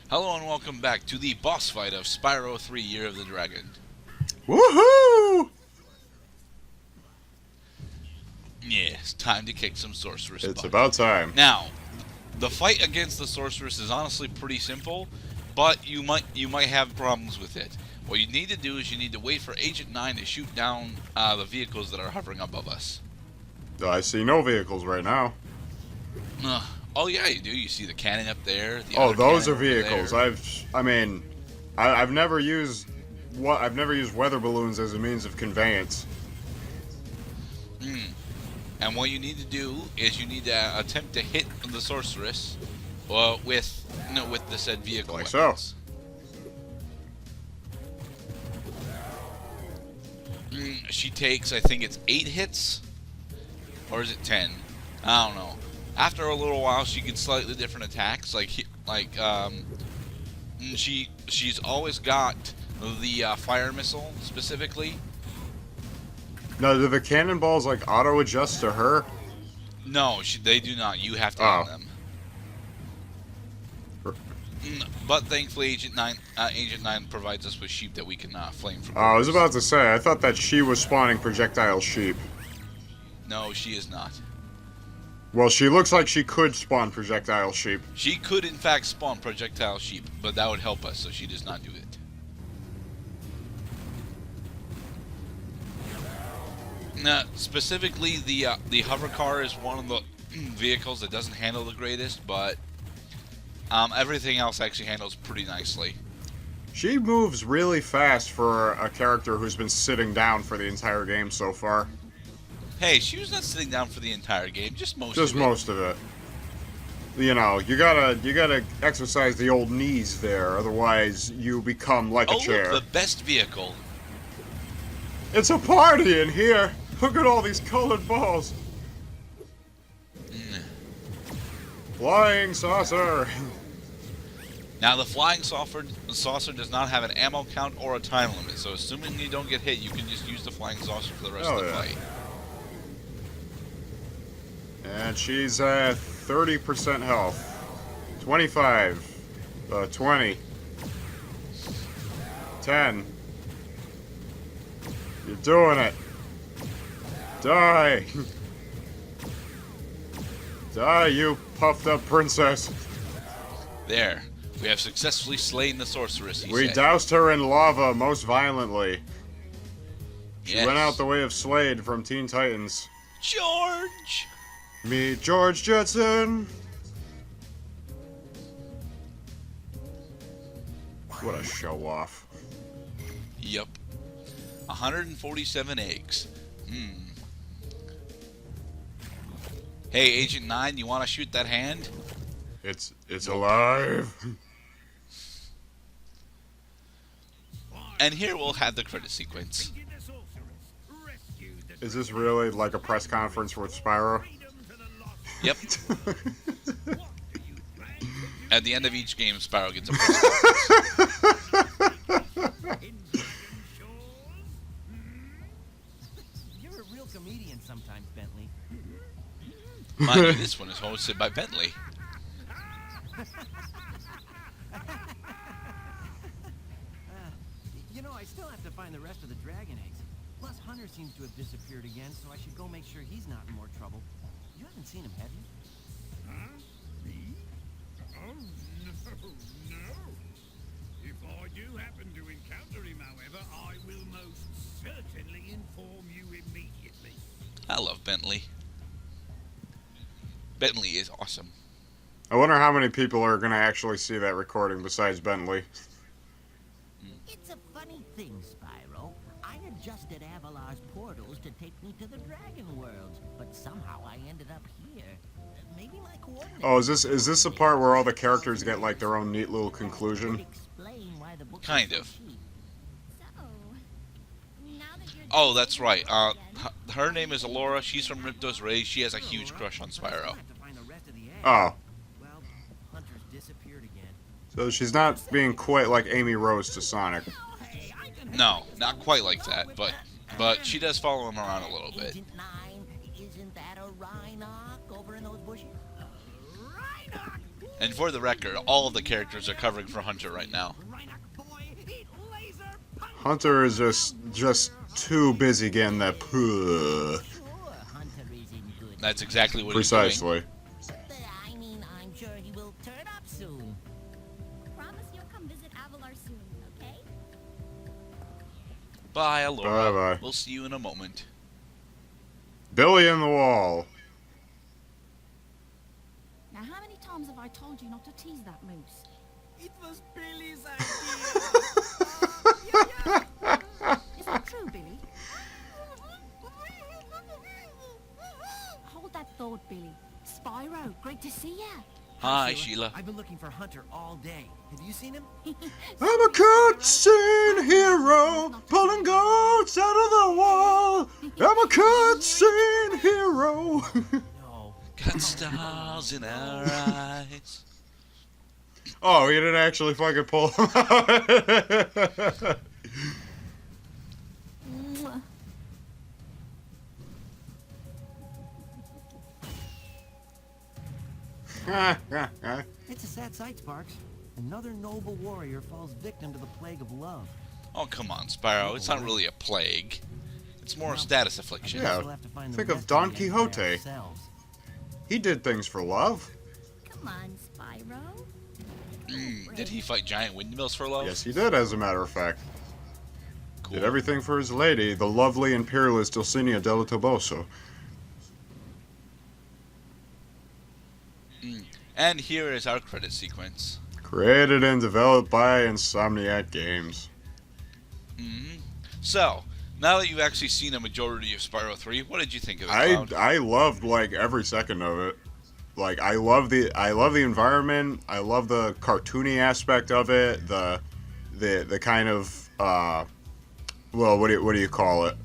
Hello and welcome back to the boss fight of Spyro 3 Year of the Dragon. Woohoo! Yes, time to kick some sorceress It's butt. about time. Now, the fight against the sorceress is honestly pretty simple, but you might have problems with it. What you need to do is you need to wait for Agent 9 to shoot down the vehicles that are hovering above us. I see no vehicles right now. Oh yeah, you do. You see the cannon up there. The Oh, other those cannon are over vehicles. there. I've never used I've never used weather balloons as a means of conveyance. And what you need to do is you need to attempt to hit the sorceress with the said vehicle Like weapons. She takes, I think it's 8 hits, or is it 10? I don't know. After a little while, she gets slightly different attacks. She's always got the fire missile specifically. Now, do the cannonballs like auto adjust to her? No, they do not. You have to Oh. aim them. But thankfully, Agent 9 provides us with sheep that we can flame from. I was about to say, I thought that she was spawning projectile sheep. No, she is not. Well, she looks like she could spawn projectile sheep. She could, in fact, spawn projectile sheep, but that would help us, so she does not do it. Now, specifically, the hover car is one of the vehicles that doesn't handle the greatest, but everything else actually handles pretty nicely. She moves really fast for a character who's been sitting down for the entire game so far. Hey, she was not sitting down for the entire game, just most Just of it. most of it. You know, you gotta exercise the old knees there, otherwise you become like a chair. Oh, the best vehicle. It's a party in here! Look at all these colored balls! Flying saucer! Now, the flying saucer does not have an ammo count or a time limit, so assuming you don't get hit, you can just use the flying saucer for the rest of the fight. And she's at 30% health. 25. 20. 10. You're doing it. Die. Die, you puffed up princess. There. We have successfully slain the sorceress, We doused her in lava most violently. She went out the way of Slade from Teen Titans. George! Meet George Jetson! What a show-off. Yup. 147 eggs. Hey, Agent 9, you want to shoot that hand? It's alive. And here we'll have the credit sequence. Is this really like a press conference with Spyro? Yep. At the end of each game, Spyro gets a press conference. You're a real comedian sometimes, Bentley. Mind you, this one is hosted by Bentley. You know, I still have to find the rest of the dragon eggs. Plus, Hunter seems to have disappeared again, so I should go make sure he's not in more trouble. You haven't seen him, have you? Huh? Me? Oh, no. If I do happen to encounter him, however, I will most certainly inform you immediately. I love Bentley. Bentley is awesome. I wonder how many people are going to actually see that recording besides Bentley. It's a funny thing, Spyro. I adjusted Avalar's portals to take me to the Dragon Worlds, but somehow I ended up here. Maybe my coordinates... Oh, is this the part where all the characters get like their own neat little conclusion? Kind of. Now that you're Oh, that's right. Her name is Alora. She's from Ripto's Race. She has a huge crush on Spyro. Have to find the rest of the eggs. Oh, Well, Hunter's disappeared again. so she's not being quite like Amy Rose to Sonic. No, not quite like that, but she does follow him around a little bit. Agent 9, isn't that a Rhinoc over in those bushes? Rhinoc? And for the record, all of the characters are covering for Hunter right now. Hunter is just too busy getting that puh. Sure, Hunter is in good. That's exactly what he's doing. Precisely. But, I mean, I'm sure he will turn up soon. Promise you'll come visit Avalar soon, okay? Bye, Alora. Bye-bye. We'll see you in a moment. Billy in the wall. Now, how many times have I told you not to tease that moose? It was Billy's idea. Is that true, Billy? Hold that thought, Billy. Spyro, great to see ya. Hi, Sheila. I've been looking for Hunter all day. Have you seen him? I'm a cutscene hero, pulling goats out of the wall. I'm a cutscene hero. No. Got stars in our eyes. Oh, he didn't actually fucking pull him Mwah. out. It's a sad sight, Sparks. Another noble warrior falls victim to the plague of love. Oh, come on, Spyro. It's not really a plague. It's more a status affliction. Yeah, We'll have to find the think rest of Don the eggs by Quixote. ourselves. He did things for love. Come on, Spyro. Did he fight giant windmills for love? Yes, he did, as a matter of fact. Cool. Did everything for his lady, the lovely imperialist Dulcinea del Toboso. And here is our credit sequence. Created and developed by Insomniac Games. So, now that you've actually seen a majority of Spyro 3, what did you think of it, I Cloud? loved like every second of it. Like I love the environment. I love the cartoony aspect of it. The kind of well, what do you call it?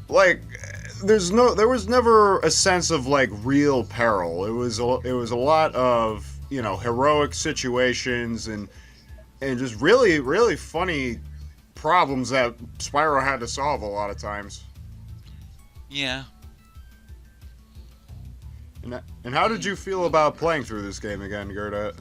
Like there was never a sense of like real peril. It was a lot of, you know, heroic situations and just really funny problems that Spyro had to solve a lot of times. Yeah. And how did you feel about playing through this game again, Gerda?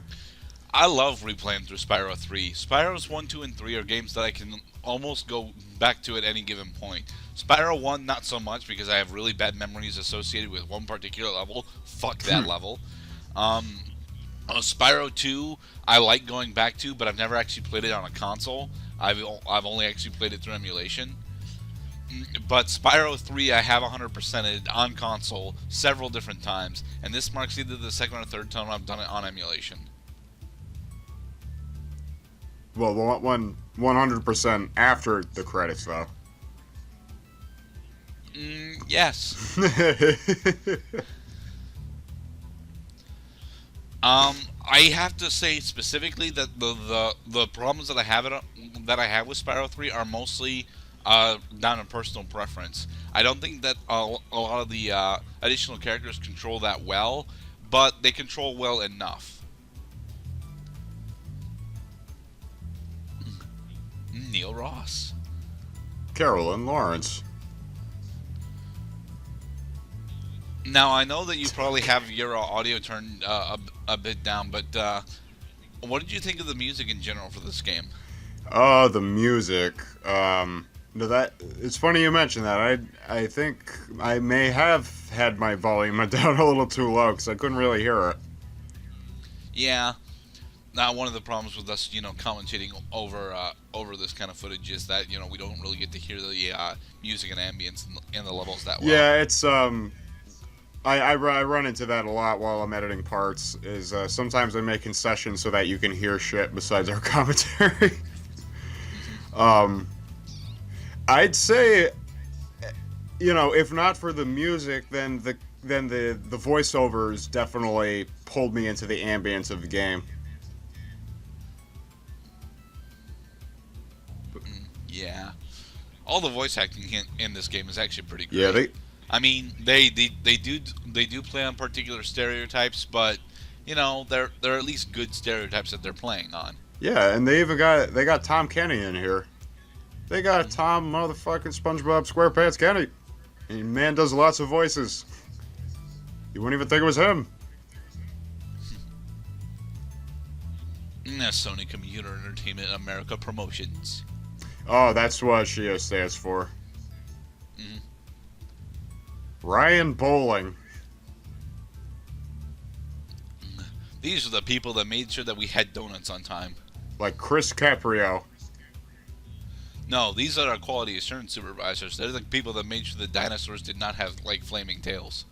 I love replaying through Spyro 3. Spyro's 1, 2, and 3 are games that I can almost go back to at any given point. Spyro 1, not so much, because I have really bad memories associated with one particular level. Fuck that level. Spyro 2, I like going back to, but I've never actually played it on a console. I've only actually played it through emulation. But Spyro 3 I have 100%ed on console several different times, and this marks either the second or third time I've done it on emulation. Well, 100% after the credits, though. Yes. I have to say specifically that the problems that I have with Spyro 3 are mostly down to personal preference. I don't think that a lot of the additional characters control that well, but they control well enough. Neil Ross. Carolyn Lawrence. Now, I know that you probably have your audio turned a bit down, but what did you think of the music in general for this game? Oh, the music. No, it's funny you mentioned that. I think I may have had my volume down a little too low because I couldn't really hear it. Yeah. Now, one of the problems with us, commentating over this kind of footage is that, we don't really get to hear the music and ambience in the levels that well. Yeah, it's I run into that a lot while I'm editing parts. Is sometimes I make concessions so that you can hear shit besides our commentary. I'd say, if not for the music, then the voiceovers definitely pulled me into the ambience of the game. Yeah, all the voice acting in this game is actually pretty great. Yeah, they do play on particular stereotypes, but they're at least good stereotypes that they're playing on. Yeah, and they got Tom Kenny in here. They got Tom motherfucking SpongeBob SquarePants Kenny. And man does lots of voices. You wouldn't even think it was him. Sony Computer Entertainment America Promotions. Oh, that's what she stands for. Mhm. Ryan Bowling. These are the people that made sure that we had donuts on time. Like Chris Caprio. No, these are our quality assurance supervisors. They're the people that made sure the dinosaurs did not have, like, flaming tails.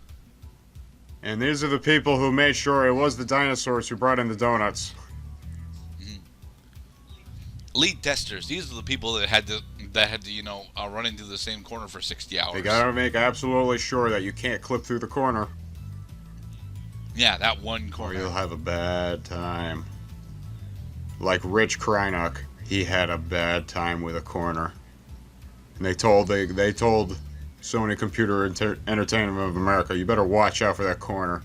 And these are the people who made sure it was the dinosaurs who brought in the donuts. Lead testers. These are the people that had to run into the same corner for 60 hours. They gotta make absolutely sure that you can't clip through the corner, Yeah, that one or corner. you'll have a bad time. Like Rich Krynock, he had a bad time with a corner. And they told Sony Computer Entertainment of America, you better watch out for that corner.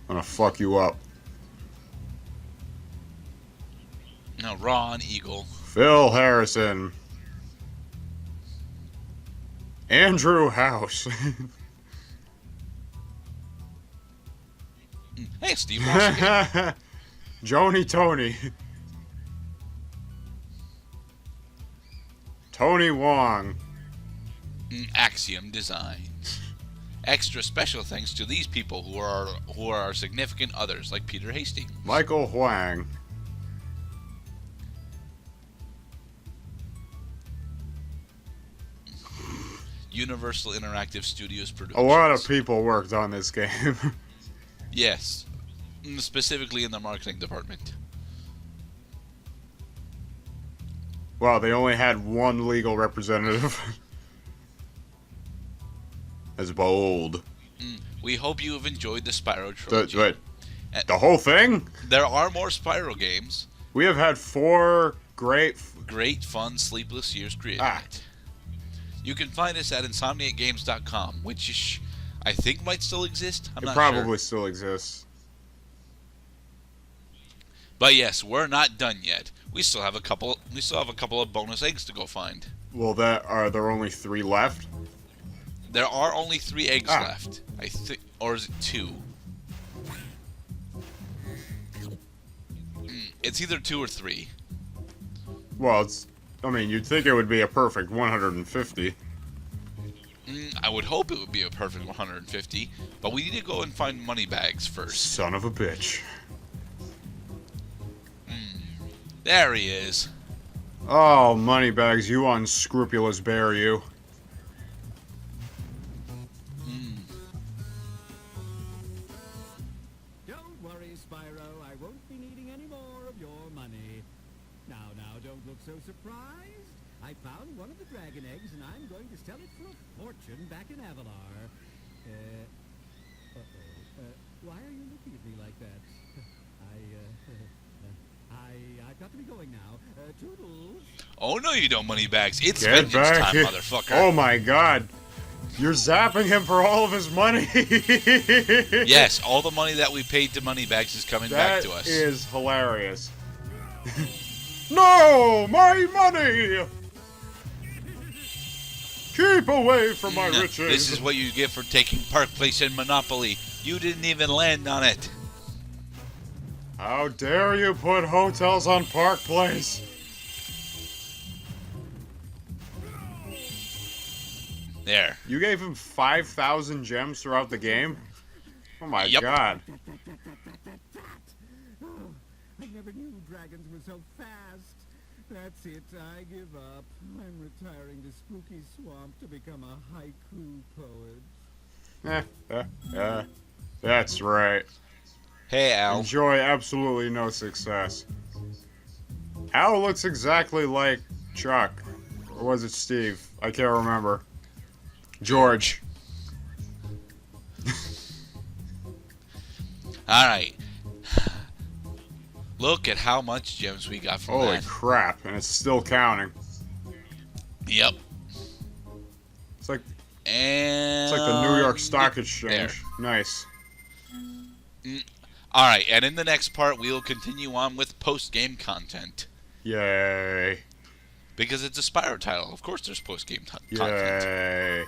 I'm gonna fuck you up. No, Ron Eagle. Phil Harrison. Andrew House. Hey, Steve Washington. Joni Tony. Tony Wong. Axiom Designs. Extra special thanks to these people who are our significant others, like Peter Hastings. Michael Huang. Universal Interactive Studios A Productions. lot of people worked on this game. Yes. Specifically in the marketing department. Well, they only had one legal representative. That's bold. We hope you have enjoyed the Spyro trilogy. Wait, the whole thing? There are more Spyro games. We have had 4 great... Great fun, sleepless years created. Ah. You can find us at insomniacgames.com, which I think might still exist. I'm It not probably sure. still exists. But yes, we're not done yet. We still have a couple of bonus eggs to go find. Well, are there only 3 left? There are only 3 eggs Ah. left. I think, or is it 2? It's either 2 or 3. Well, you'd think it would be a perfect 150. I would hope it would be a perfect 150, but we need to go and find money bags first. Son of a bitch. There he is. Oh, Moneybags, you unscrupulous bear, you. Don't worry, Spyro. I won't be needing any more of your money. Now, don't look so surprised. I found one of the dragon eggs, and I'm going to sell it for a fortune back in Avalar. Why are you looking at me like that? I've got to be going now. Toodles. Oh no, you don't, money bags. It's Get vengeance back time, here. motherfucker. Oh my god. You're zapping him for all of his money. Yes, all the money that we paid to Moneybags is coming back to us. That is hilarious. No! My money! Keep away from my riches. This is what you get for taking Park Place in Monopoly. You didn't even land on it. How dare you put hotels on Park Place? There. You gave him 5,000 gems throughout the game? Oh my Yep. god. Oh, I never knew dragons were so fast. That's it. I give up. I'm retiring to Spooky Swamp to become a haiku poet. That's right. Hey, Al. Enjoy absolutely no success. Al looks exactly like Chuck. Or was it Steve? I can't remember. George. Alright. Look at how much gems we got from Holy that. crap, and it's still counting. Yep. It's like And the New York Stock Exchange. Nice. Alright, and in the next part, we'll continue on with post-game content. Yay. Because it's a Spyro title. Of course there's post-game content. Yay.